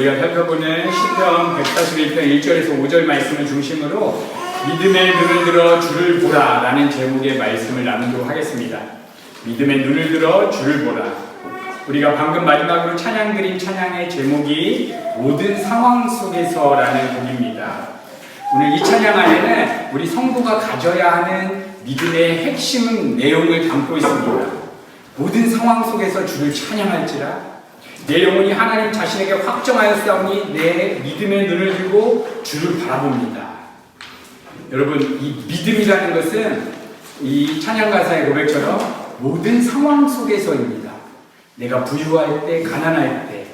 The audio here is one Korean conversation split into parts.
우리가 살펴보는 시편 141편 1절에서 5절 말씀을 중심으로 믿음의 눈을 들어 주를 보라 라는 제목의 말씀을 나누도록 하겠습니다. 믿음의 눈을 들어 주를 보라. 우리가 방금 마지막으로 찬양 드린 찬양의 제목이 모든 상황 속에서 라는 곡입니다. 오늘 이 찬양 안에는 우리 성도가 가져야 하는 믿음의 핵심 내용을 담고 있습니다. 모든 상황 속에서 주를 찬양할지라 내 영혼이 하나님 자신에게 확정하였사오니 내 믿음의 눈을 들고 주를 바라봅니다. 여러분, 이 믿음이라는 것은 이 찬양 가사의 고백처럼 모든 상황 속에서입니다. 내가 부유할 때, 가난할 때,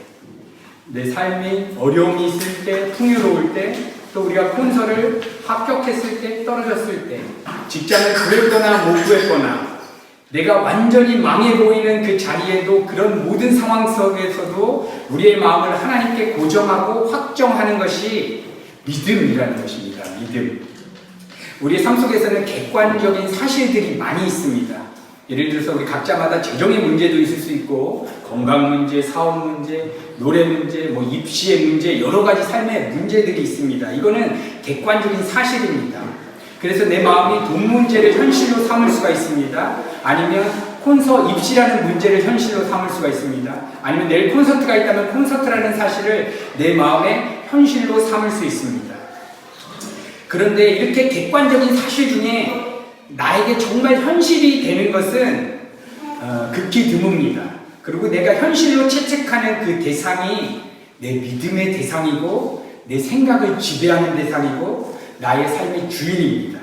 내 삶이 어려움이 있을 때, 풍요로울 때, 또 우리가 콘서를 합격했을 때, 떨어졌을 때, 직장을 구했거나 못 구했거나, 내가 완전히 망해 보이는 그 자리에도 그런 모든 상황 속에서도 우리의 마음을 하나님께 고정하고 확정하는 것이 믿음이라는 것입니다. 믿음. 우리의 삶 속에서는 객관적인 사실들이 많이 있습니다. 예를 들어서 우리 각자마다 재정의 문제도 있을 수 있고 건강 문제, 사업 문제, 노래 문제, 입시의 문제, 여러 가지 삶의 문제들이 있습니다. 이거는 객관적인 사실입니다. 그래서 내 마음이 돈 문제를 현실로 삼을 수가 있습니다. 아니면 입시라는 문제를 현실로 삼을 수가 있습니다. 아니면 내일 콘서트가 있다면 콘서트라는 사실을 내 마음의 현실로 삼을 수 있습니다. 그런데 이렇게 객관적인 사실 중에 나에게 정말 현실이 되는 것은 극히 드뭅니다. 그리고 내가 현실로 채택하는 그 대상이 내 믿음의 대상이고 내 생각을 지배하는 대상이고 나의 삶의 주인입니다.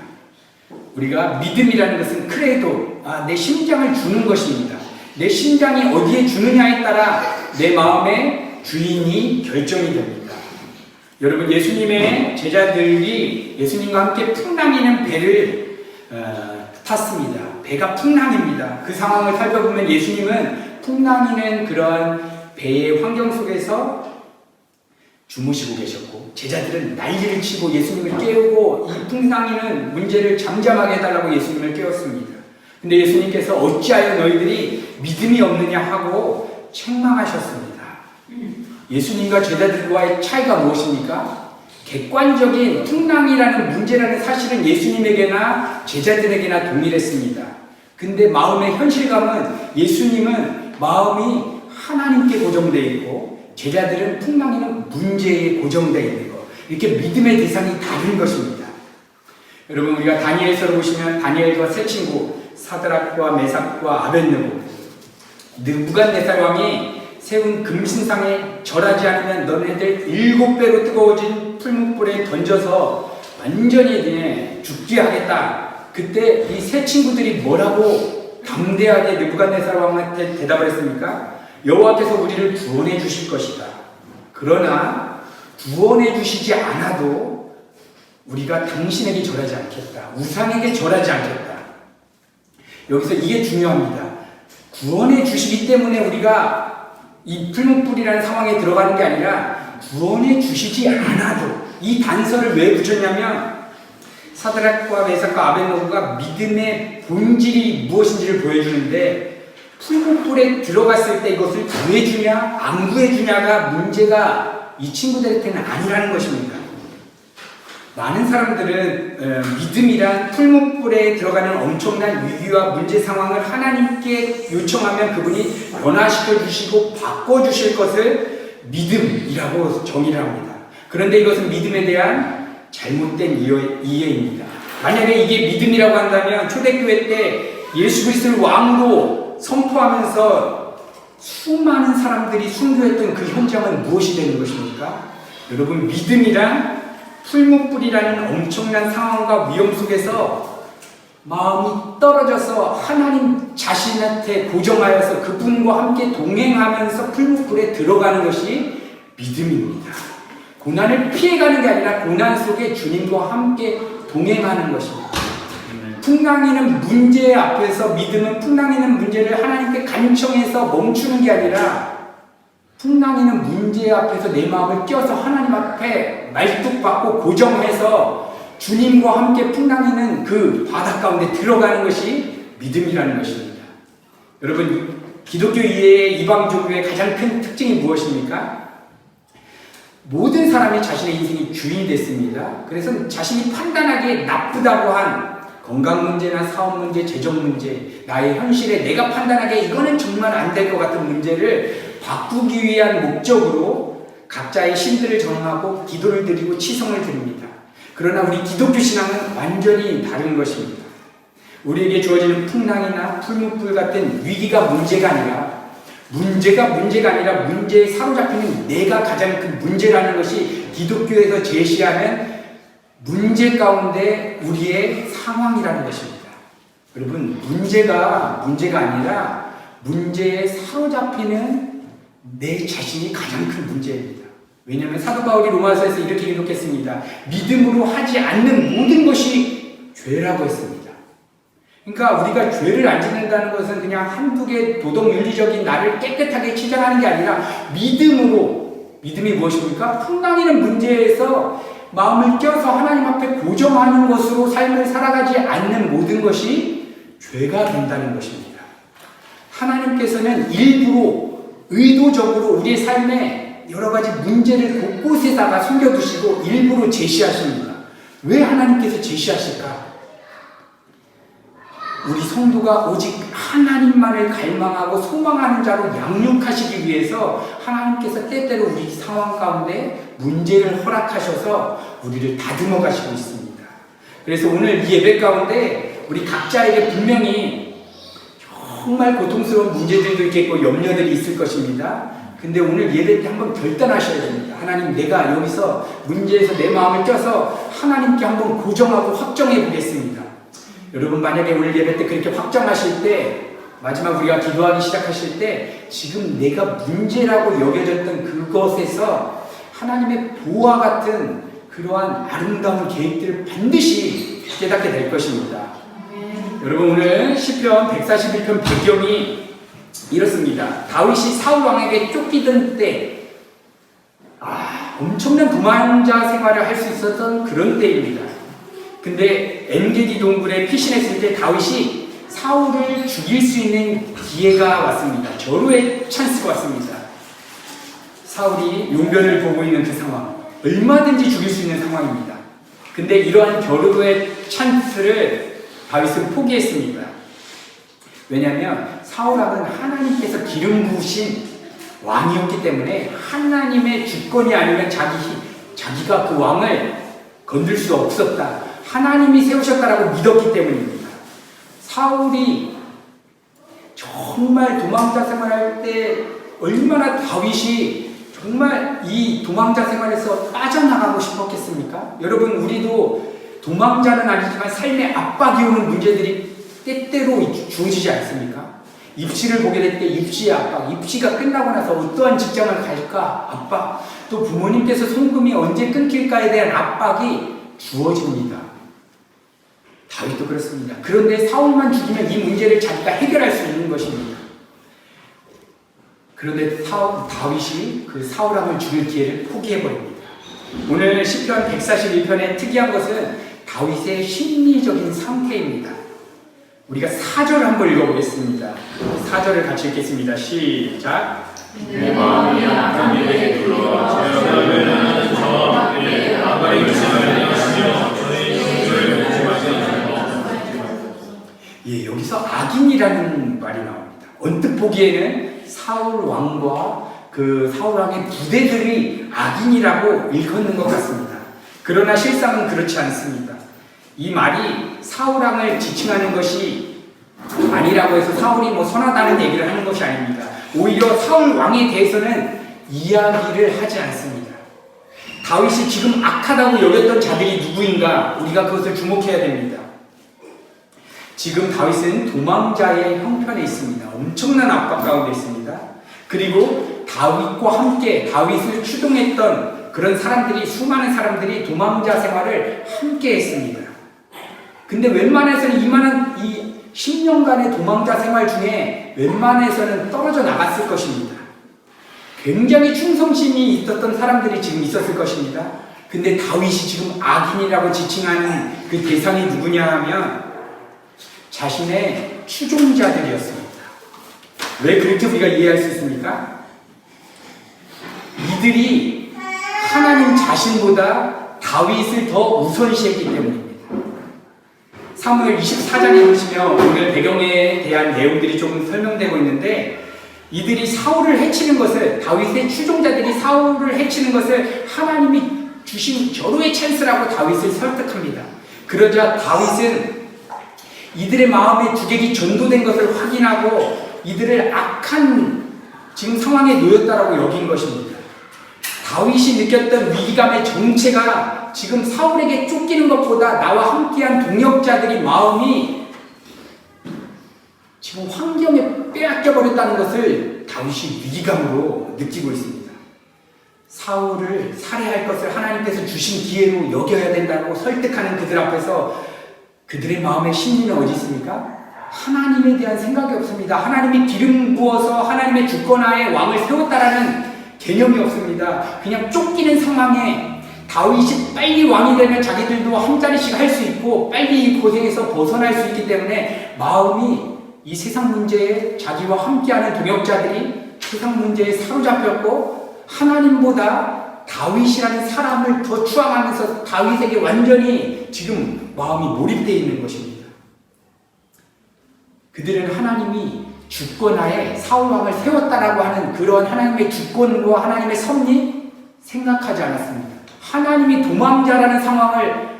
우리가 믿음이라는 것은 크레도, 내 심장을 주는 것입니다. 내 심장이 어디에 주느냐에 따라 내 마음의 주인이 결정이 됩니다. 여러분, 예수님의 제자들이 예수님과 함께 풍랑이는 배를 탔습니다. 배가 풍랑입니다. 그 상황을 살펴보면 예수님은 풍랑이는 그런 배의 환경 속에서 주무시고 계셨고 제자들은 난리를 치고 예수님을 깨우고 이 풍랑이는 문제를 잠잠하게 해달라고 예수님을 깨웠습니다. 근데 예수님께서 어찌하여 너희들이 믿음이 없느냐 하고 책망하셨습니다. 예수님과 제자들과의 차이가 무엇입니까? 객관적인 풍랑이라는 문제라는 사실은 예수님에게나 제자들에게나 동일했습니다. 근데 마음의 현실감은 예수님은 마음이 하나님께 고정되어 있고 제자들은 풍랑이는 문제에 고정되어 있는 것. 이렇게 믿음의 대상이 다른 것입니다. 여러분, 우리가 다니엘서를 보시면 다니엘과 세 친구 사드락과 메삭과 아벳느고 느부갓네살 왕이 세운 금신상에 절하지 않으면 너네들 7배로 뜨거워진 풀무불에 던져서 완전히 죽게 하겠다. 그때 이 세 친구들이 뭐라고 담대하게 느부갓네살 왕한테 대답을 했습니까? 여호와께서 우리를 구원해 주실 것이다. 그러나 구원해 주시지 않아도 우리가 당신에게 절하지 않겠다. 우상에게 절하지 않겠다. 여기서 이게 중요합니다. 구원해 주시기 때문에 우리가 이 풀무불이라는 상황에 들어가는 게 아니라 구원해 주시지 않아도 이 단서를 왜 붙였냐면 사드락과 메삭과 아벳느고가 믿음의 본질이 무엇인지를 보여주는데 풀무불에 들어갔을 때 이것을 구해주냐 안 구해주냐가 문제가 이 친구들한테는 아니라는 것입니다. 많은 사람들은 믿음이란 풀무불에 들어가는 엄청난 위기와 문제 상황을 하나님께 요청하면 그분이 변화시켜 주시고 바꿔주실 것을 믿음이라고 정의를 합니다. 그런데 이것은 믿음에 대한 잘못된 이해입니다. 만약에 이게 믿음이라고 한다면 초대교회 때 예수 그리스도를 왕으로 선포하면서 수많은 사람들이 순교했던 그 현장은 무엇이 되는 것입니까? 여러분, 믿음이란 풀무불이라는 엄청난 상황과 위험 속에서 마음이 떨어져서 하나님 자신한테 고정하여서 그분과 함께 동행하면서 풀무불에 들어가는 것이 믿음입니다. 고난을 피해가는 게 아니라 고난 속에 주님과 함께 동행하는 것입니다. 풍랑이는 문제 앞에서 믿음은 풍랑이는 문제를 하나님께 간청해서 멈추는 게 아니라 풍랑이는 문제 앞에서 내 마음을 껴서 하나님 앞에 말뚝박고 고정해서 주님과 함께 풍랑이는 그 바다 가운데 들어가는 것이 믿음이라는 것입니다. 여러분, 기독교 이해의 이방종교의 가장 큰 특징이 무엇입니까? 모든 사람이 자신의 인생의 주인이 됐습니다. 그래서 자신이 판단하기에 나쁘다고 한 건강 문제나 사업 문제, 재정 문제, 나의 현실에 내가 판단하기에 이거는 정말 안 될 것 같은 문제를 바꾸기 위한 목적으로 각자의 신들을 정하고 기도를 드리고 치성을 드립니다. 그러나 우리 기독교 신앙은 완전히 다른 것입니다. 우리에게 주어지는 풍랑이나 풀무불 같은 위기가 문제가 아니라 문제에 사로잡히는 내가 가장 큰 문제라는 것이 기독교에서 제시하는 문제 가운데 우리의 상황이라는 것입니다. 여러분, 문제가 아니라 문제에 사로잡히는 내 자신이 가장 큰 문제입니다. 왜냐하면 사도 바울이 로마서에서 이렇게 기록했습니다. 믿음으로 하지 않는 모든 것이 죄라고 했습니다. 그러니까 우리가 죄를 안 짓는다는 것은 그냥 한두 개 도덕윤리적인 나를 깨끗하게 치장하는 게 아니라 믿음이 무엇입니까? 풍랑이는 문제에서 마음을 껴서 하나님 앞에 고정하는 것으로 삶을 살아가지 않는 모든 것이 죄가 된다는 것입니다. 하나님께서는 일부러 의도적으로 우리의 삶에 여러 가지 문제를 곳곳에다가 숨겨두시고 일부러 제시하십니다. 왜 하나님께서 제시하실까? 우리 성도가 오직 하나님만을 갈망하고 소망하는 자로 양육하시기 위해서 하나님께서 때때로 우리 상황 가운데 문제를 허락하셔서 우리를 다듬어 가시고 있습니다. 그래서 오늘 이 예배 가운데 우리 각자에게 분명히 정말 고통스러운 문제들도 있겠고 염려들이 있을 것입니다. 근데 오늘 예배 때 한번 결단하셔야 됩니다. 하나님, 내가 여기서 문제에서 내 마음을 껴서 하나님께 한번 고정하고 확정해 보겠습니다. 여러분, 만약에 오늘 예배 때 그렇게 확정하실 때, 마지막 우리가 기도하기 시작하실 때 지금 내가 문제라고 여겨졌던 그것에서 하나님의 보화 같은 그러한 아름다운 계획들을 반드시 깨닫게 될 것입니다. 여러분, 오늘 시편 141편 배경이 이렇습니다. 다윗이 사울 왕에게 쫓기던 때 엄청난 도망자 생활을 할 수 있었던 그런 때입니다. 근데 엔게디 동굴에 피신했을 때 다윗이 사울을 죽일 수 있는 기회가 왔습니다. 절호의 찬스가 왔습니다. 사울이 용변을 보고 있는 그 상황, 얼마든지 죽일 수 있는 상황입니다. 근데 이러한 절호의 찬스를 다윗은 포기했습니다. 왜냐하면 사울 왕은 하나님께서 기름 부으신 왕이었기 때문에 하나님의 주권이 아니면 자기가 그 왕을 건들 수 없었다. 하나님이 세우셨다라고 믿었기 때문입니다. 사울이 정말 도망자 생활할 때 얼마나 다윗이 정말 이 도망자 생활에서 빠져나가고 싶었겠습니까? 여러분, 우리도 도망자는 아니지만 삶의 압박이 오는 문제들이 때때로 주어지지 않습니까? 입시를 보게 될 때 입시의 압박, 입시가 끝나고 나서 어떠한 직장을 갈까 압박, 또 부모님께서 송금이 언제 끊길까에 대한 압박이 주어집니다. 다윗도 그렇습니다. 그런데 사울만 죽이면 이 문제를 자기가 해결할 수 있는 것입니다. 그런데 다윗이 그 사울 왕을 죽일 기회를 포기해버립니다. 오늘 시편 141편의 특이한 것은 다윗의 심리적인 상태입니다. 우리가 4절을 한번 읽어보겠습니다. 4절을 같이 읽겠습니다. 시작. 내 마음이 악한 일에 눌러 죄악을 저 앞에 아가리 의심을 하시며 예, 여기서 악인이라는 말이 나옵니다. 언뜻 보기에는 사울 왕과 그 사울 왕의 부대들이 악인이라고 일컫는 것 같습니다. 그러나 실상은 그렇지 않습니다. 이 말이 사울 왕을 지칭하는 것이 아니라고 해서 사울이 선하다는 얘기를 하는 것이 아닙니다. 오히려 사울 왕에 대해서는 이야기를 하지 않습니다. 다윗이 지금 악하다고 여겼던 자들이 누구인가 우리가 그것을 주목해야 됩니다. 지금 다윗은 도망자의 형편에 있습니다. 엄청난 압박 가운데 있습니다. 그리고 다윗과 함께 다윗을 추동했던 그런 사람들이, 수많은 사람들이 도망자 생활을 함께 했습니다. 근데 웬만해서는 이 10년간의 도망자 생활 중에 웬만해서는 떨어져 나갔을 것입니다. 굉장히 충성심이 있었던 사람들이 지금 있었을 것입니다. 근데 다윗이 지금 악인이라고 지칭하는 그 대상이 누구냐 하면 자신의 추종자들이었습니다. 왜 그렇게 우리가 이해할 수 있습니까? 이들이 하나님 자신보다 다윗을 더 우선시했기 때문입니다. 사무엘 24장에 보시면 오늘 배경에 대한 내용들이 조금 설명되고 있는데, 이들이 사울을 해치는 것을, 다윗의 추종자들이 사울을 해치는 것을 하나님이 주신 절호의 찬스라고 다윗을 설득합니다. 그러자 다윗은 이들의 마음에 주객이 전도된 것을 확인하고 이들을 악한 지금 상황에 놓였다라고 여긴 것입니다. 다윗이 느꼈던 위기감의 정체가 지금 사울에게 쫓기는 것보다 나와 함께한 동역자들이 마음이 지금 환경에 빼앗겨버렸다는 것을 다윗이 위기감으로 느끼고 있습니다. 사울을 살해할 것을 하나님께서 주신 기회로 여겨야 된다고 설득하는 그들 앞에서 그들의 마음의 심리는 어디 있습니까? 하나님에 대한 생각이 없습니다. 하나님이 기름 부어서 하나님의 주권하에 왕을 세웠다라는 개념이 없습니다. 그냥 쫓기는 상황에 다윗이 빨리 왕이 되면 자기들도 한 자리씩 할 수 있고 빨리 이 고생에서 벗어날 수 있기 때문에 마음이 이 세상 문제에 자기와 함께하는 동역자들이 세상 문제에 사로잡혔고 하나님보다 다윗이라는 사람을 더 추앙하면서 다윗에게 완전히 지금 마음이 몰입되어 있는 것입니다. 그들은 하나님이 주권하에 사울왕을 세웠다라고 하는 그런 하나님의 주권과 하나님의 섭리 생각하지 않았습니다. 하나님이 도망자라는 상황을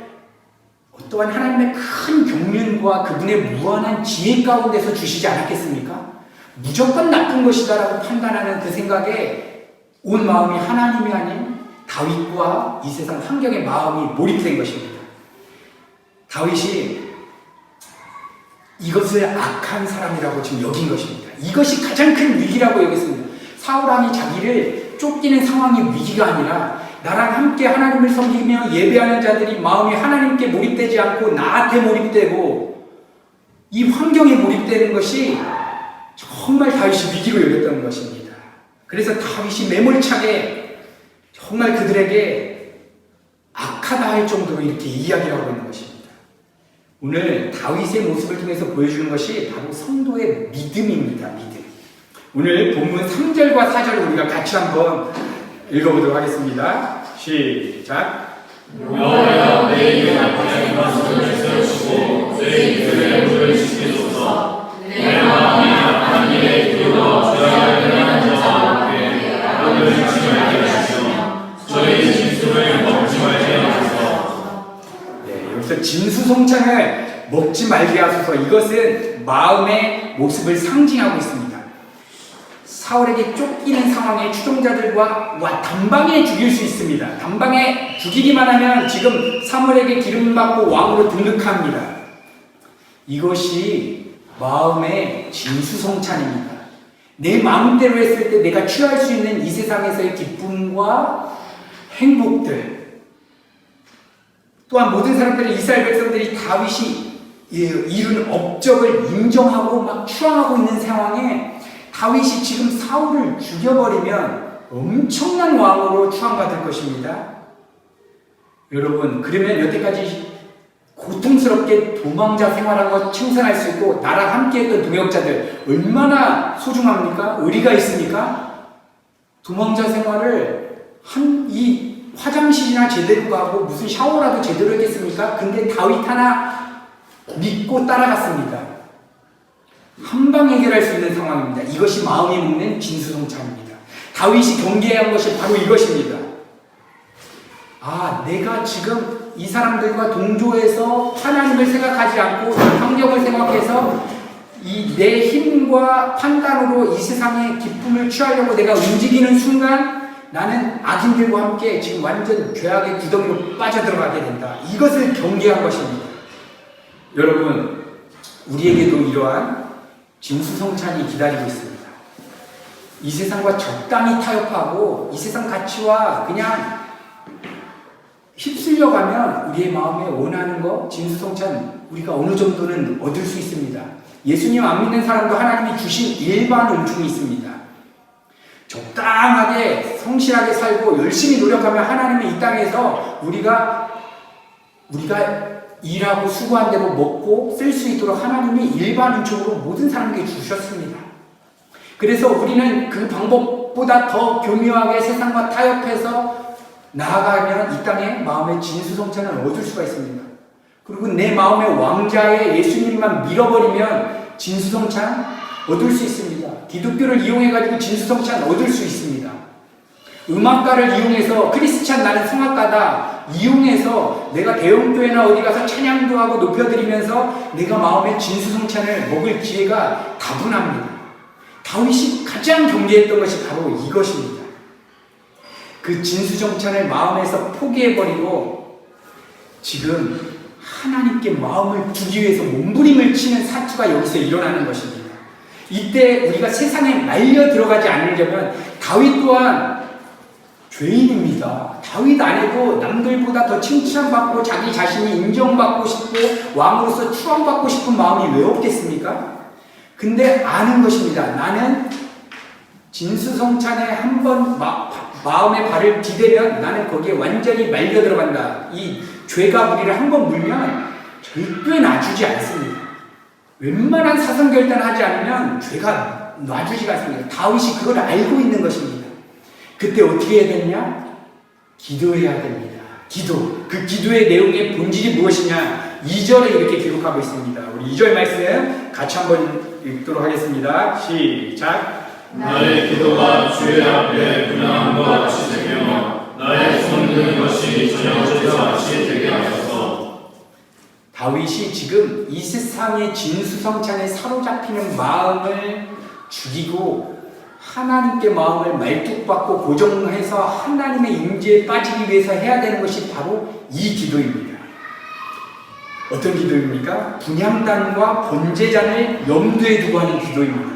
어떠한 하나님의 큰 경륜과 그분의 무한한 지혜 가운데서 주시지 않았겠습니까? 무조건 나쁜 것이다라고 판단하는 그 생각에 온 마음이 하나님이 아닌 다윗과 이 세상 환경의 마음이 몰입된 것입니다. 다윗이 이것을 악한 사람이라고 지금 여긴 것입니다. 이것이 가장 큰 위기라고 여겼습니다. 사울왕이 자기를 쫓기는 상황이 위기가 아니라 나랑 함께 하나님을 섬기며 예배하는 자들이 마음이 하나님께 몰입되지 않고 나한테 몰입되고 이 환경에 몰입되는 것이 정말 다윗이 위기로 여겼던 것입니다. 그래서 다윗이 매몰차게 정말 그들에게 악하다 할 정도로 이렇게 이야기를 하고 있는 것입니다. 오늘 다윗의 모습을 통해서 보여주는 것이 바로 성도의 믿음입니다. 믿음. 오늘 본문 3절과 4절을 우리가 같이 한번 읽어보도록 하겠습니다. 시작. 여호와여 내 입에 나쁘지 말씀을 세우시고 내 입술에 물을 지키소서. 내 마음이 악한 일에 기울어 저희를 행하는 자와 함께 악을 짓지 말게 하시며 저희 진술을 먹지 말게 하소서. 여기서 진수성찬을 먹지 말게 하소서. 이것은 마음의 모습을 상징하고 있습니다. 사울에게 쫓기는 상황에 추종자들과 단방에 죽일 수 있습니다. 단방에 죽이기만 하면 지금 사무엘에게 기름 받고 왕으로 등극합니다. 이것이 마음의 진수성찬입니다. 내 마음대로 했을 때 내가 취할 수 있는 이 세상에서의 기쁨과 행복들, 또한 모든 사람들이 이스라엘 백성들이 다윗이 이룬 업적을 인정하고 막 추앙하고 있는 상황에 다윗이 지금 사울을 죽여버리면 엄청난 왕으로 추앙받을 것입니다. 여러분, 그러면 여태까지 고통스럽게 도망자 생활한 것 칭찬할 수 있고 나랑 함께했던 동역자들 얼마나 소중합니까? 의리가 있습니까? 도망자 생활을 이 화장실이나 제대로 가고 무슨 샤워라도 제대로 했겠습니까? 근데 다윗 하나 믿고 따라갔습니다. 한방 해결할 수 있는 상황입니다. 이것이 마음이 먹는 진수성찬입니다. 다윗이 경계한 것이 바로 이것입니다. 내가 지금 이 사람들과 동조해서 하나님을 생각하지 않고 환경을 생각해서 내 힘과 판단으로 이 세상의 기쁨을 취하려고 내가 움직이는 순간 나는 악인들과 함께 지금 완전 죄악의 구덩이로 빠져들어가게 된다. 이것을 경계한 것입니다. 여러분, 우리에게도 이러한 진수성찬이 기다리고 있습니다. 이 세상과 적당히 타협하고 이 세상 가치와 그냥 휩쓸려가면 우리의 마음에 원하는 거, 진수성찬 우리가 어느 정도는 얻을 수 있습니다. 예수님 안 믿는 사람도 하나님이 주신 일반 은총이 있습니다. 적당하게 성실하게 살고 열심히 노력하면 하나님이 이 땅에서 우리가 일하고 수고한 대로 먹고 쓸 수 있도록 하나님이 일반 은총으로 모든 사람에게 주셨습니다. 그래서 우리는 그 방법보다 더 교묘하게 세상과 타협해서 나아가면 이 땅에 마음의 진수성찬을 얻을 수가 있습니다. 그리고 내 마음의 왕자의 예수님만 밀어버리면 진수성찬 얻을 수 있습니다. 기독교를 이용해가지고 진수성찬 얻을 수 있습니다. 음악가를 이용해서 크리스찬 나는 성악가다 이용해서 내가 대형교회나 어디 가서 찬양도 하고 높여드리면서 내가 마음의 진수성찬을 먹을 기회가 다분합니다. 다윗이 가장 경계했던 것이 바로 이것입니다. 그 진수성찬을 마음에서 포기해버리고 지금 하나님께 마음을 주기 위해서 몸부림을 치는 사투가 여기서 일어나는 것입니다. 이때 우리가 세상에 말려 들어가지 않으려면 다윗 또한 죄인입니다. 다윗 안에도 남들보다 더 칭찬받고 자기 자신이 인정받고 싶고 왕으로서 추앙받고 싶은 마음이 왜 없겠습니까? 근데 아는 것입니다. 나는 진수성찬에 한번 마음의 발을 디대면 나는 거기에 완전히 말려 들어간다. 이 죄가 우리를 한번 물면 절대 놔주지 않습니다. 웬만한 사성결단 하지 않으면 죄가 놔주지가 않습니다. 다윗이 그걸 알고 있는 것입니다. 그때 어떻게 해야 되냐? 기도해야 됩니다. 기도. 그 기도의 내용의 본질이 무엇이냐? 2절에 이렇게 기록하고 있습니다. 우리 2절 말씀 같이 한번 읽도록 하겠습니다. 시작. 나의 기도가 주의 앞에 분양한 것 같이 되며 나의 손 드는 것이 저녁 제사 같이 되게 하소서. 다윗이 지금 이 세상의 진수성찬에 사로잡히는 마음을 죽이고 하나님께 마음을 말뚝박고 고정해서 하나님의 임재에 빠지기 위해서 해야 되는 것이 바로 이 기도입니다. 어떤 기도입니까? 분향단과 번제잔을 염두에 두고 하는 기도입니다.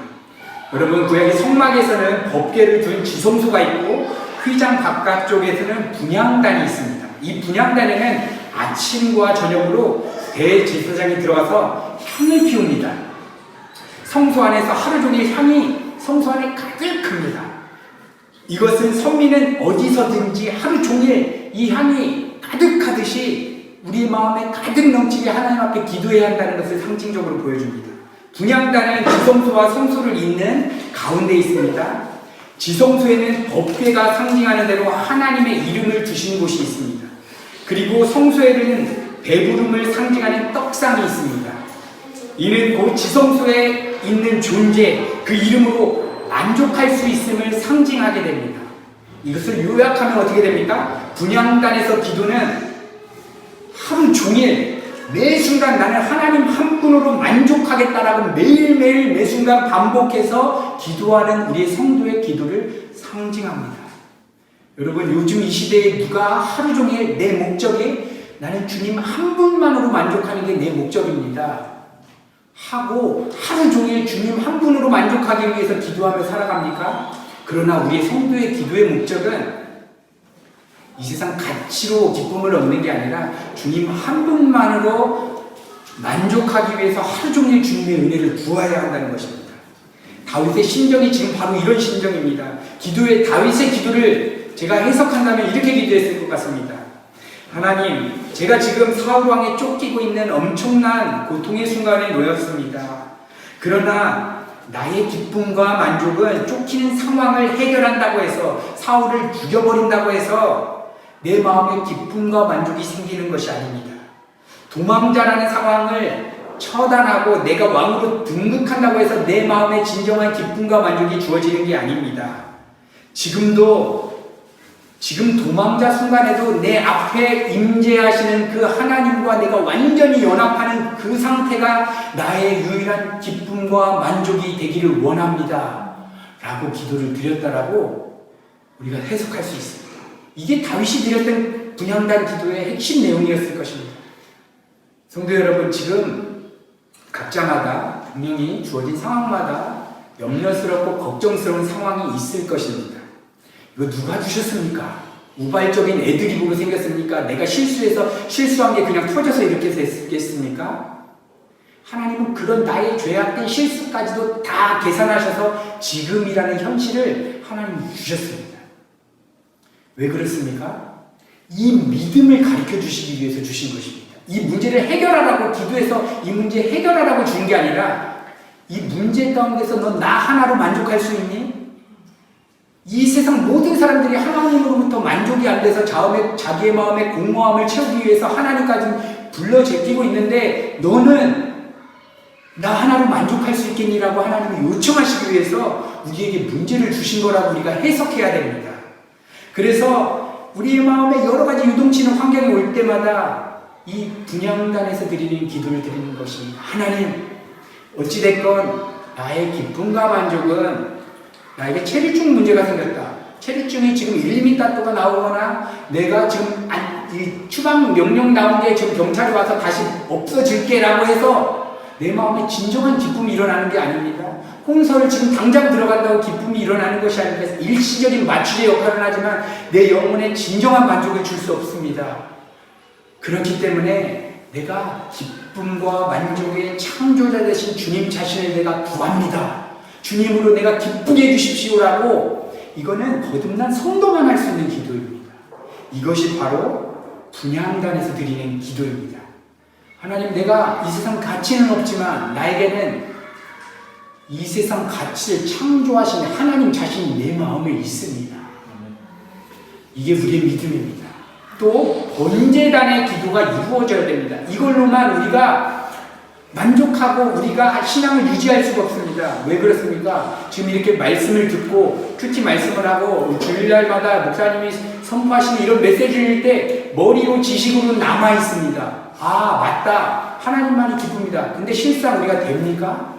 여러분, 구약의 성막에서는 법궤를 둔 지성소가 있고 휘장 바깥쪽에서는 분향단이 있습니다. 이 분향단에는 아침과 저녁으로 대제사장이 들어가서 향을 피웁니다. 성소 안에서 하루 종일 향이 성소 안에 가득합니다. 이것은 선민은 어디서든지 하루 종일 이 향이 가득하듯이 우리 마음에 가득 넘치게 하나님 앞에 기도해야 한다는 것을 상징적으로 보여줍니다. 분향단은 지성소와 성소를 잇는 가운데 있습니다. 지성소에는 법궤가 상징하는 대로 하나님의 이름을 두신 곳이 있습니다. 그리고 성소에는 배부름을 상징하는 떡상이 있습니다. 이는 곧 지성소에 있는 존재, 그 이름으로 만족할 수 있음을 상징하게 됩니다. 이것을 요약하면 어떻게 됩니까? 분향단에서 기도는 하루 종일 매 순간 나는 하나님 한 분으로 만족하겠다라고 매일매일 매 순간 반복해서 기도하는 우리의 성도의 기도를 상징합니다. 여러분, 요즘 이 시대에 누가 하루 종일 내 목적이 나는 주님 한 분만으로 만족하는 게 내 목적입니다 하고 하루 종일 주님 한 분으로 만족하기 위해서 기도하며 살아갑니까? 그러나 우리의 성도의 기도의 목적은 이 세상 가치로 기쁨을 얻는 게 아니라 주님 한 분만으로 만족하기 위해서 하루 종일 주님의 은혜를 구해야 한다는 것입니다. 다윗의 심정이 지금 바로 이런 심정입니다. 다윗의 기도를 제가 해석한다면 이렇게 기도했을 것 같습니다. 하나님, 제가 지금 사울 왕에 쫓기고 있는 엄청난 고통의 순간에 놓였습니다. 그러나 나의 기쁨과 만족은 쫓기는 상황을 해결한다고 해서 사울을 죽여버린다고 해서 내 마음에 기쁨과 만족이 생기는 것이 아닙니다. 도망자라는 상황을 처단하고 내가 왕으로 등극한다고 해서 내 마음에 진정한 기쁨과 만족이 주어지는 게 아닙니다. 지금 도망자 순간에도 내 앞에 임재하시는 그 하나님과 내가 완전히 연합하는 그 상태가 나의 유일한 기쁨과 만족이 되기를 원합니다 라고 기도를 드렸다라고 우리가 해석할 수 있습니다. 이게 다윗이 드렸던 분향단 기도의 핵심 내용이었을 것입니다. 성도 여러분, 지금 각자마다 분명히 주어진 상황마다 염려스럽고 걱정스러운 상황이 있을 것입니다. 이거 누가 주셨습니까? 우발적인 애들이 보고 생겼습니까? 내가 실수한 게 그냥 터져서 이렇게 됐겠습니까? 하나님은 그런 나의 죄악된 실수까지도 다 계산하셔서 지금이라는 현실을 하나님 주셨습니다. 왜 그렇습니까? 이 믿음을 가르쳐 주시기 위해서 주신 것입니다. 이 문제를 해결하라고 기도해서 이 문제 해결하라고 준 게 아니라 이 문제 가운데서 너 나 하나로 만족할 수 있니? 이 세상 모든 사람들이 하나님으로부터 만족이 안 돼서 자기의 마음의 공허함을 채우기 위해서 하나님까지 불러 제끼고 있는데 너는 나 하나로 만족할 수 있겠니라고 하나님이 요청하시기 위해서 우리에게 문제를 주신 거라고 우리가 해석해야 됩니다. 그래서 우리의 마음에 여러 가지 유동치는 환경이 올 때마다 이 분향단에서 드리는 기도를 드리는 것입니다. 하나님, 어찌됐건 나의 기쁨과 만족은 나에게 체류증 문제가 생겼다. 체류증이 지금 1, 2m 나오거나 내가 지금 이 추방 명령 나온 게 지금 경찰이 와서 다시 없어질게라고 해서 내 마음에 진정한 기쁨이 일어나는 게 아닙니다. 홍서를 지금 당장 들어간다고 기쁨이 일어나는 것이 아닙니다. 일시적인 마취의 역할을 하지만 내 영혼에 진정한 만족을 줄 수 없습니다. 그렇기 때문에 내가 기쁨과 만족의 창조자 되신 주님 자신을 내가 구합니다. 주님으로 내가 기쁘게 해주십시오라고 이거는 거듭난 성도만 할 수 있는 기도입니다. 이것이 바로 분향단에서 드리는 기도입니다. 하나님, 내가 이 세상 가치는 없지만 나에게는 이 세상 가치를 창조하신 하나님 자신이 내 마음에 있습니다. 이게 우리의 믿음입니다. 또 번제단의 기도가 이루어져야 됩니다. 이걸로만 우리가 만족하고 우리가 신앙을 유지할 수가 없습니다. 왜 그렇습니까? 지금 이렇게 말씀을 듣고 특히 말씀을 하고 주일날마다 목사님이 선포하시는 이런 메시지를 때 머리로 지식으로 남아 있습니다. 아, 맞다. 하나님만이 기쁩니다. 근데 실상 우리가 됩니까?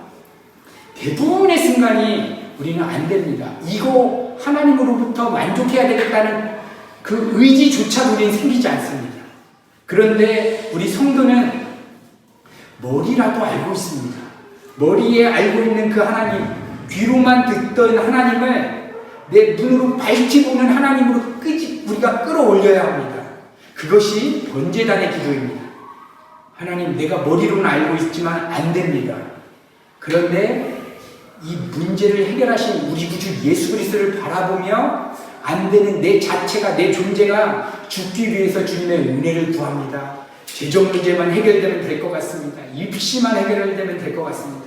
대부분의 순간이 우리는 안 됩니다. 이거 하나님으로부터 만족해야 되겠다는 그 의지조차 우리는 생기지 않습니다. 그런데 우리 성도는 머리라도 알고 있습니다. 머리에 알고 있는 그 하나님, 귀로만 듣던 하나님을 내 눈으로 밝히 보는 하나님으로 우리가 끌어올려야 합니다. 그것이 번제단의 기도입니다. 하나님, 내가 머리로는 알고 있지만 안 됩니다. 그런데 이 문제를 해결하신 우리 구주 예수 그리스도를 바라보며 안 되는 내 자체가, 내 존재가 죽기 위해서 주님의 은혜를 구합니다. 재정 문제만 해결되면 될 것 같습니다. 입시만 해결되면 될 것 같습니다.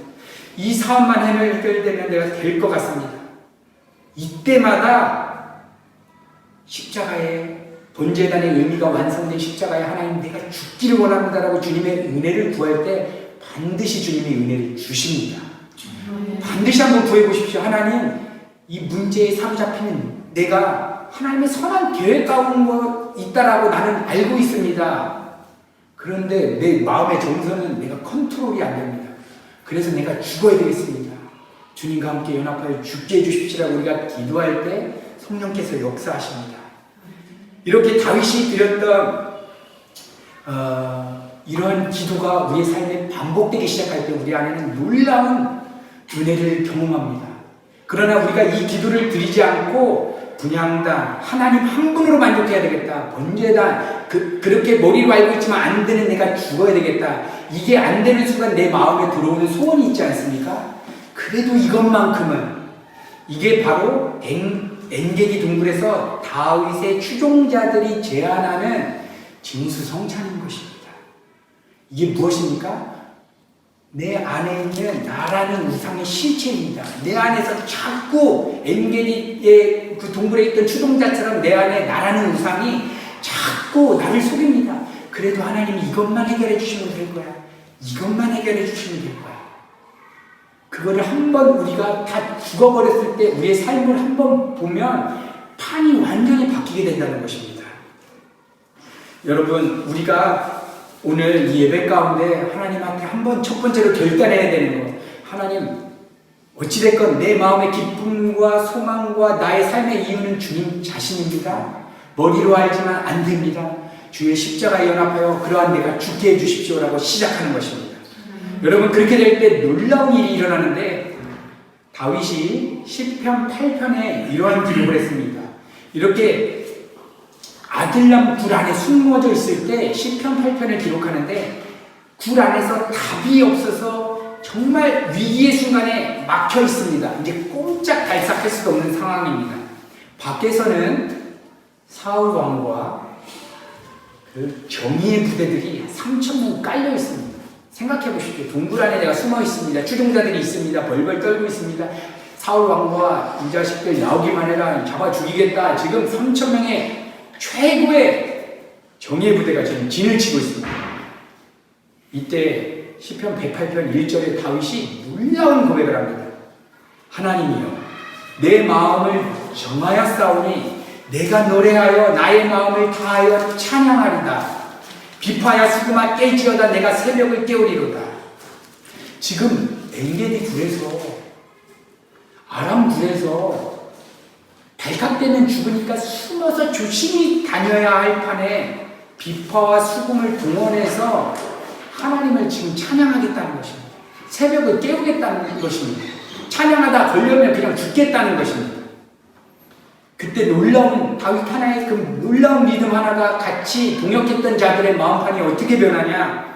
이 사업만 해결되면 내가 될 것 같습니다. 이때마다 십자가의 번제단의 의미가 완성된 십자가에 하나님, 내가 죽기를 원합니다라고 주님의 은혜를 구할 때 반드시 주님의 은혜를 주십니다. 반드시 한번 구해보십시오. 하나님, 이 문제에 사로잡히는 내가 하나님의 선한 계획 가운데 있다라고 나는 알고 있습니다. 그런데 내 마음의 정서는 내가 컨트롤이 안 됩니다. 그래서 내가 죽어야 되겠습니다. 주님과 함께 연합하여 죽게 해주십시오라고 우리가 기도할 때 성령께서 역사하십니다. 이렇게 다윗이 드렸던 이러한 기도가 우리의 삶에 반복되기 시작할 때 우리 안에는 놀라운 은혜를 경험합니다. 그러나 우리가 이 기도를 드리지 않고 분향단, 하나님 한 분으로 만족해야 되겠다. 번제단, 그렇게 머리로 알고 있지만 안 되는 내가 죽어야 되겠다. 이게 안 되는 순간 내 마음에 들어오는 소원이 있지 않습니까? 그래도 이것만큼은, 이게 바로 엔게디 동굴에서 다윗의 추종자들이 제안하는 진수성찬인 것입니다. 이게 무엇입니까? 내 안에 있는 나라는 우상의 실체입니다. 내 안에서 자꾸 엔게디의 그 동굴에 있던 추종자처럼 내 안에 나라는 우상이 자꾸 나를 속입니다. 그래도 하나님이 이것만 해결해 주시면 될 거야. 이것만 해결해 주시면 될 거야. 그거를 한번 우리가 다 죽어버렸을 때 우리의 삶을 한번 보면 판이 완전히 바뀌게 된다는 것입니다. 여러분, 우리가 오늘 이 예배 가운데 하나님한테 한번 첫 번째로 결단해야 되는 것, 하나님, 어찌됐건 내 마음의 기쁨과 소망과 나의 삶의 이유는 주님 자신입니다. 머리로 알지만 안 됩니다. 주의 십자가에 연합하여 그러한 내가 죽게 해주십시오라고 시작하는 것입니다. 여러분, 그렇게 될 때 놀라운 일이 일어나는데 다윗이 시편 8편에 이러한 기록을 했습니다. 이렇게 아들람 굴 안에 숨어져 있을 때 시편 8편을 기록하는데 굴 안에서 답이 없어서 정말 위기의 순간에 막혀 있습니다. 이제 꼼짝달싹 할 수도 없는 상황입니다. 밖에서는 사울 왕과 그 정의의 부대들이 3,000명 깔려 있습니다. 생각해 보십시오. 동굴 안에 내가 숨어 있습니다. 추종자들이 있습니다. 벌벌 떨고 있습니다. 사울 왕과 이 자식들 나오기만 해라, 잡아 죽이겠다. 지금 3,000명의 최고의 정예 부대가 지금 진을 치고 있습니다. 이때 시편 108편 1절에 다윗이 놀라운 고백을 합니다. 하나님이여, 내 마음을 정하였사오니 내가 노래하여 나의 마음을 다하여 찬양하리다. 비파야 수금아 깨지어다 내가 새벽을 깨우리로다. 지금 엔게디 굴에서, 아람 굴에서 발칵되면 죽으니까 숨어서 조심히 다녀야 할 판에 비파와 수금을 동원해서 하나님을 지금 찬양하겠다는 것입니다. 새벽을 깨우겠다는 것입니다. 찬양하다 걸려면 그냥 죽겠다는 것입니다. 그때 놀라운 다윗 하나의 그 놀라운 믿음 하나가 같이 동역했던 자들의 마음판이 어떻게 변하냐?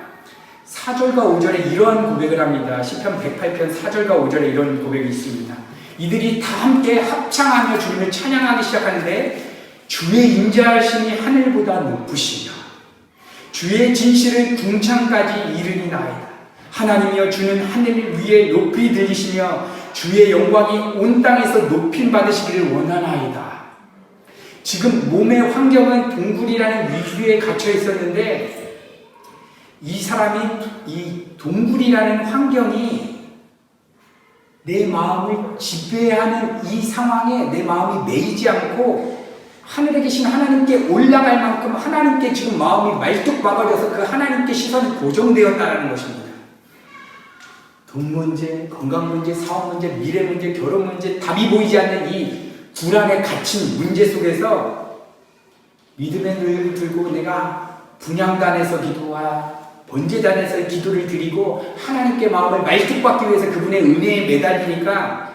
4절과 5절에 이러한 고백을 합니다. 시편 108편 4절과 5절에 이런 고백이 있습니다. 이들이 다 함께 합창하며 주님을 찬양하기 시작하는데 주의 인자하심이 하늘보다 높으시며 주의 진실은 궁창까지 이르리나이다. 하나님이여, 주는 하늘 위에 높이 들리시며 주의 영광이 온 땅에서 높임 받으시기를 원하나이다. 지금 몸의 환경은 동굴이라는 위기에 갇혀 있었는데 이 사람이 이 동굴이라는 환경이 내 마음을 지배하는 이 상황에 내 마음이 매이지 않고 하늘에 계신 하나님께 올라갈 만큼 하나님께 지금 마음이 말뚝박아져서 그 하나님께 시선이 고정되었다는 것입니다. 돈 문제, 건강 문제, 사업 문제, 미래 문제, 결혼 문제, 답이 보이지 않는 이 불안에 갇힌 문제 속에서 믿음의 눈을 들고 내가 분향단에서 기도와 번제단에서 기도를 드리고 하나님께 마음을 말뚝박기 위해서 그분의 은혜에 매달리니까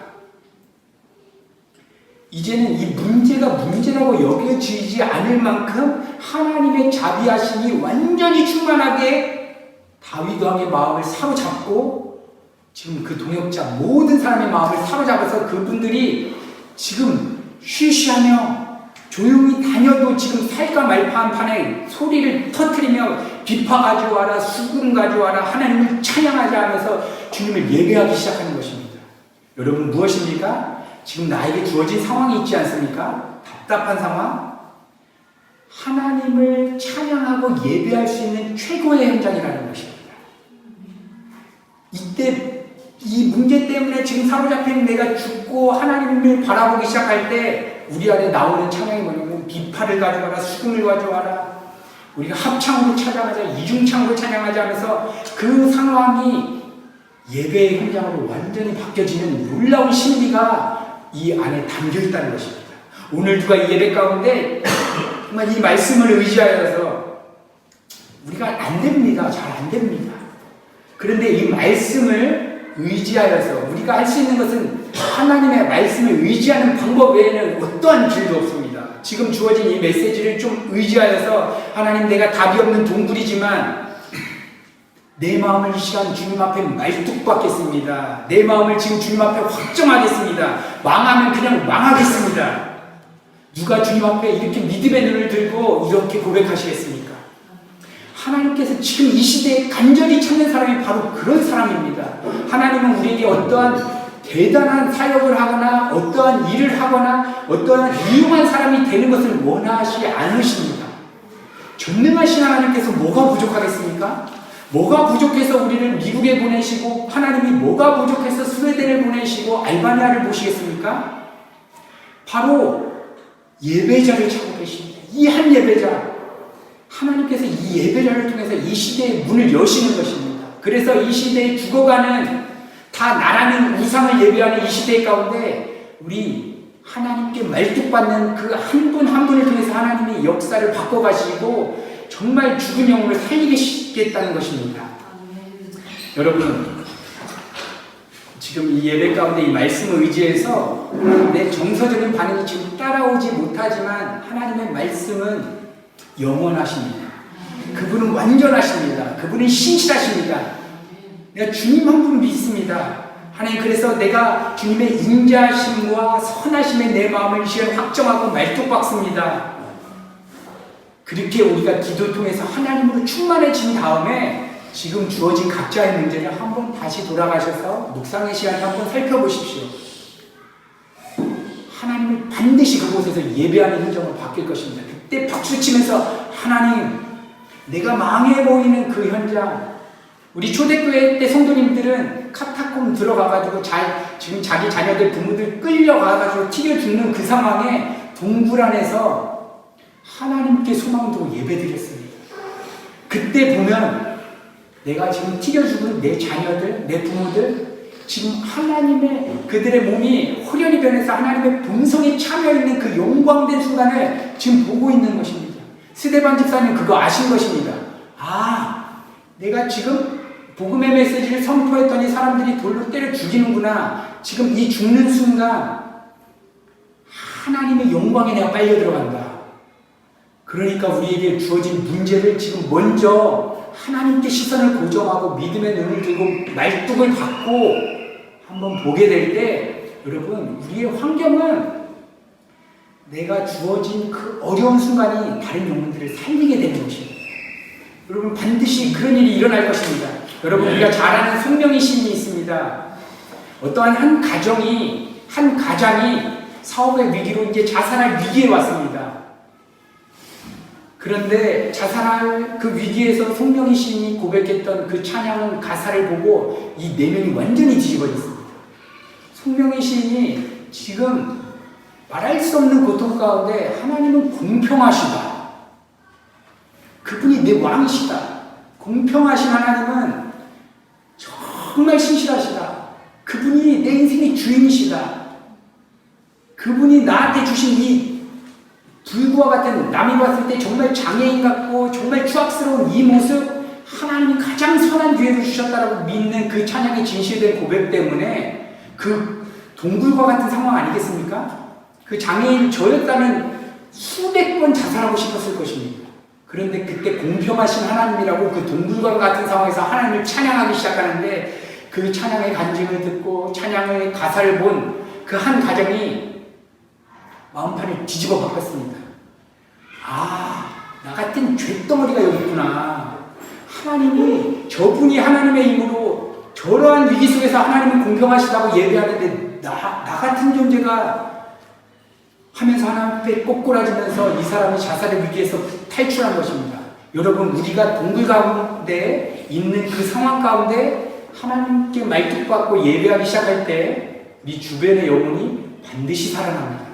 이제는 이 문제가 문제라고 여겨지지 않을 만큼 하나님의 자비하심이 완전히 충만하게 다윗 왕의 마음을 사로잡고 지금 그 동역자 모든 사람의 마음을 사로잡아서 그분들이 지금 쉬쉬하며 조용히 다녀도 지금 살까 말까 한 판에 소리를 터뜨리며 비파 가져와라, 수금 가져와라, 하나님을 찬양하자 하면서 주님을 예배하기 시작하는 것입니다. 여러분, 무엇입니까? 지금 나에게 주어진 상황이 있지 않습니까? 답답한 상황? 하나님을 찬양하고 예배할 수 있는 최고의 현장이라는 것입니다. 이때 이 문제 때문에 지금 사로잡힌 내가 죽고 하나님을 바라보기 시작할 때 우리 안에 나오는 찬양이 뭐냐면 비파를 가져와라, 수금을 가져와라, 우리가 합창으로 찬양하자, 이중창으로 찬양하자 하면서 그 상황이 예배의 현장으로 완전히 바뀌어지는 놀라운 신비가 이 안에 담겨 있다는 것입니다. 오늘 누가 이 예배 가운데 정말 이 말씀을 의지하여서 우리가 안 됩니다. 잘 안 됩니다. 그런데 이 말씀을 의지하여서 우리가 할 수 있는 것은 하나님의 말씀을 의지하는 방법 외에는 어떠한 길도 없습니다. 지금 주어진 이 메시지를 좀 의지하여서 하나님, 내가 답이 없는 동굴이지만 내 마음을 이 시간 주님 앞에 말뚝박겠습니다. 내 마음을 지금 주님 앞에 확정하겠습니다. 망하면 그냥 망하겠습니다. 누가 주님 앞에 이렇게 믿음의 눈을 들고 이렇게 고백하시겠습니까? 하나님께서 지금 이 시대에 간절히 찾는 사람이 바로 그런 사람입니다. 하나님은 우리에게 어떠한 대단한 사역을 하거나 어떠한 일을 하거나 어떠한 유용한 사람이 되는 것을 원하지 않으십니다. 전능하신 하나님께서 뭐가 부족하겠습니까? 뭐가 부족해서 우리를 미국에 보내시고 하나님이 뭐가 부족해서 스웨덴을 보내시고 알바니아를 모시겠습니까? 바로 예배자를 찾고 계십니다. 이 한 예배자, 하나님께서 이 예배자를 통해서 이 시대의 문을 여시는 것입니다. 그래서 이 시대에 죽어가는 다 나라는 우상을 예배하는 이 시대 가운데 우리 하나님께 말뚝받는 그 한 분 한 분을 통해서 하나님이 역사를 바꿔가시고 정말 죽은 영혼을 살리겠다는 것입니다. 여러분, 지금 이 예배 가운데 이 말씀을 의지해서 내 정서적인 반응이 지금 따라오지 못하지만 하나님의 말씀은 영원하십니다. 그분은 완전하십니다. 그분은 신실하십니다. 내가 주님 한 분 믿습니다. 하나님, 그래서 내가 주님의 인자하심과 선하심에 내 마음을 시간 확정하고 말뚝박습니다. 그렇게 우리가 기도를 통해서 하나님으로 충만해진 다음에 지금 주어진 각자의 문제를 한번 다시 돌아가셔서 묵상의 시간을 한번 살펴보십시오. 하나님을 반드시 그곳에서 예배하는 현장으로 바뀔 것입니다. 그때 박수치면서 하나님, 내가 망해 보이는 그 현장, 우리 초대교회 때 성도님들은 카타콤 들어가가지고 지금 자기 자녀들 부모들 끌려가가지고 튀겨 죽는 그 상황에 동굴 안에서 하나님께 소망 두고 예배드렸습니다. 그때 보면 내가 지금 튀겨 죽은 내 자녀들, 내 부모들 지금 하나님의 그들의 몸이 호련히 변해서 하나님의 본성에 참여있는 그 영광된 순간을 지금 보고 있는 것입니다. 스데반 집사님 그거 아신 것입니다. 아, 내가 지금 복음의 메시지를 선포했더니 사람들이 돌로 때려 죽이는구나. 지금 이 죽는 순간 하나님의 영광에 내가 빨려 들어간다. 그러니까 우리에게 주어진 문제를 지금 먼저 하나님께 시선을 고정하고 믿음의 눈을 들고 말뚝을 받고 한번 보게 될 때, 여러분, 우리의 환경은 내가 주어진 그 어려운 순간이 다른 영혼들을 살리게 되는 것입니다. 여러분, 반드시 그런 일이 일어날 것입니다. 여러분, 우리가 잘 아는 송명희 시인이 있습니다. 어떠한 한 가정이 사업의 위기로 이제 자살할 위기에 왔습니다. 그런데 자살할 그 위기에서 송명희 시인이 고백했던 그 찬양 가사를 보고 이 내면이 완전히 뒤집어졌습니다. 송명희 시인이 지금 말할 수 없는 고통 가운데 하나님은 공평하시다. 그분이 내 왕이시다. 공평하신 하나님은 정말 신실하시다. 그분이 내 인생의 주인이시다. 그분이 나한테 주신 이 불구와 같은, 남이 봤을 때 정말 장애인 같고 정말 추악스러운 이 모습, 하나님이 가장 선한 기회를 주셨다라고 믿는 그 찬양의 진실된 고백 때문에 그 동굴과 같은 상황 아니겠습니까? 그 장애인 저였다면 수백 번 자살하고 싶었을 것입니다. 그런데 그때 공평하신 하나님이라고 그 동굴과 같은 상황에서 하나님을 찬양하기 시작하는데, 그 찬양의 간증을 듣고 찬양의 가사를 본 그 한 가정이 마음판을 뒤집어 바꿨습니다. 아, 나 같은 죄덩어리가 여기 있구나. 하나님이, 저분이 하나님의 힘으로 저러한 위기 속에서 하나님은 공평하시다고 예배하는데 나 같은 존재가 하면서 하나님 앞에 꼬꾸라지면서 이 사람이 자살의 위기에서 탈출한 것입니다. 여러분, 우리가 동굴 가운데 있는 그 상황 가운데 하나님께 말뚝박고 예배하기 시작할 때 우리 주변의 영혼이 반드시 살아납니다.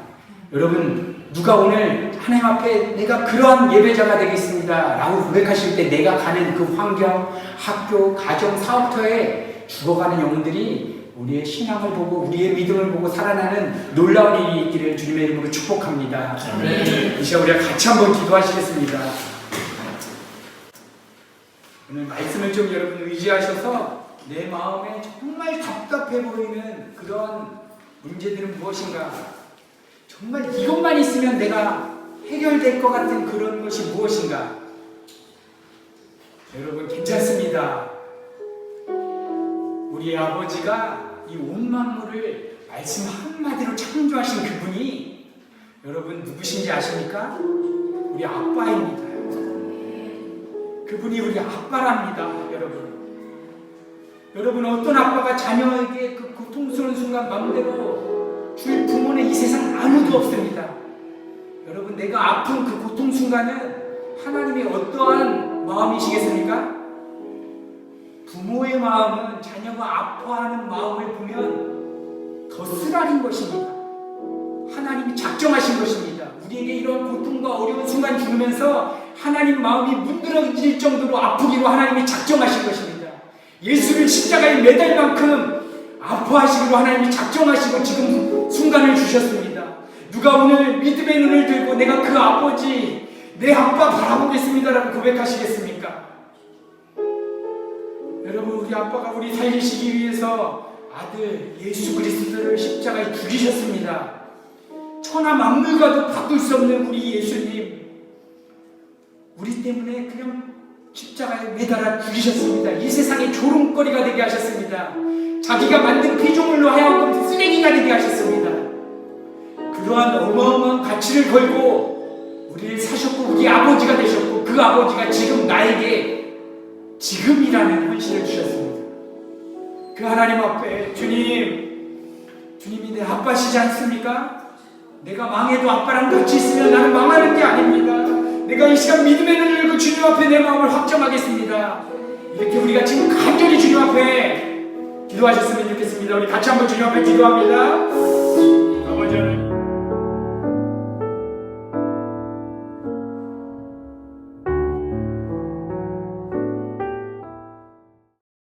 여러분, 누가 오늘 하나님 앞에 내가 그러한 예배자가 되겠습니다 라고 고백하실 때 내가 가는 그 환경, 학교, 가정, 사업터에 죽어가는 영혼들이 우리의 신앙을 보고 우리의 믿음을 보고 살아나는 놀라운 일이 있기를 주님의 이름으로 축복합니다. 이 시간 우리가 같이 한번 기도하시겠습니다. 오늘 말씀을 좀 여러분 의지하셔서 내 마음에 정말 답답해 보이는 그런 문제들은 무엇인가, 정말 이것만 있으면 내가 해결될 것 같은 그런 것이 무엇인가. 여러분, 괜찮습니다. 우리 아버지가 이 온 만물을 말씀 한마디로 창조하신 그분이 여러분 누구신지 아십니까? 우리 아빠입니다. 그분이 우리 아빠랍니다. 여러분, 어떤 아빠가 자녀에게 그 고통스러운 순간 마음대로 줄 부모는 이 세상 아무도 없습니다. 여러분, 내가 아픈 그 고통 순간은 하나님이 어떠한 마음이시겠습니까? 부모의 마음은 자녀가 아파하는 마음을 보면 더 쓰라린 것입니다. 하나님이 작정하신 것입니다. 우리에게 이런 고통과 어려운 순간 주면서 하나님 마음이 문드러질 정도로 아프기로 하나님이 작정하신 것입니다. 예수를 십자가에 매달 만큼 아파하시기로 하나님이 작정하시고 지금 순간을 주셨습니다. 누가 오늘 믿음의 눈을 들고 내가 그 아버지, 내 아빠 바라보겠습니다라고 고백하시겠습니까? 여러분, 우리 아빠가 우리 살리시기 위해서 아들 예수 그리스도를 십자가에 죽이셨습니다. 천하 만물과도 바꿀 수 없는 우리 예수님, 우리 때문에 그냥 십자가에 매달아 죽이셨습니다. 이 세상의 조롱거리가 되게 하셨습니다. 자기가 만든 피조물로 하여금 쓰레기가 되게 하셨습니다. 그러한 어마어마한 가치를 걸고 우리를 사셨고 우리 아버지가 되셨고, 그 아버지가 지금 나에게 지금이라는 현실을 주셨습니다. 그 하나님 앞에 주님이 내 아빠시지 않습니까? 내가 망해도 아빠랑 같이 있으면 나는 망하는 게 아닙니다. 내가 이 시간 믿음의 눈을 열고 주님 앞에 내 마음을 확정하겠습니다. 이렇게 우리가 지금 간절히 주님 앞에 기도하셨으면 좋겠습니다. 우리 같이 한번 주님 앞에 기도합니다. 아버지 하나님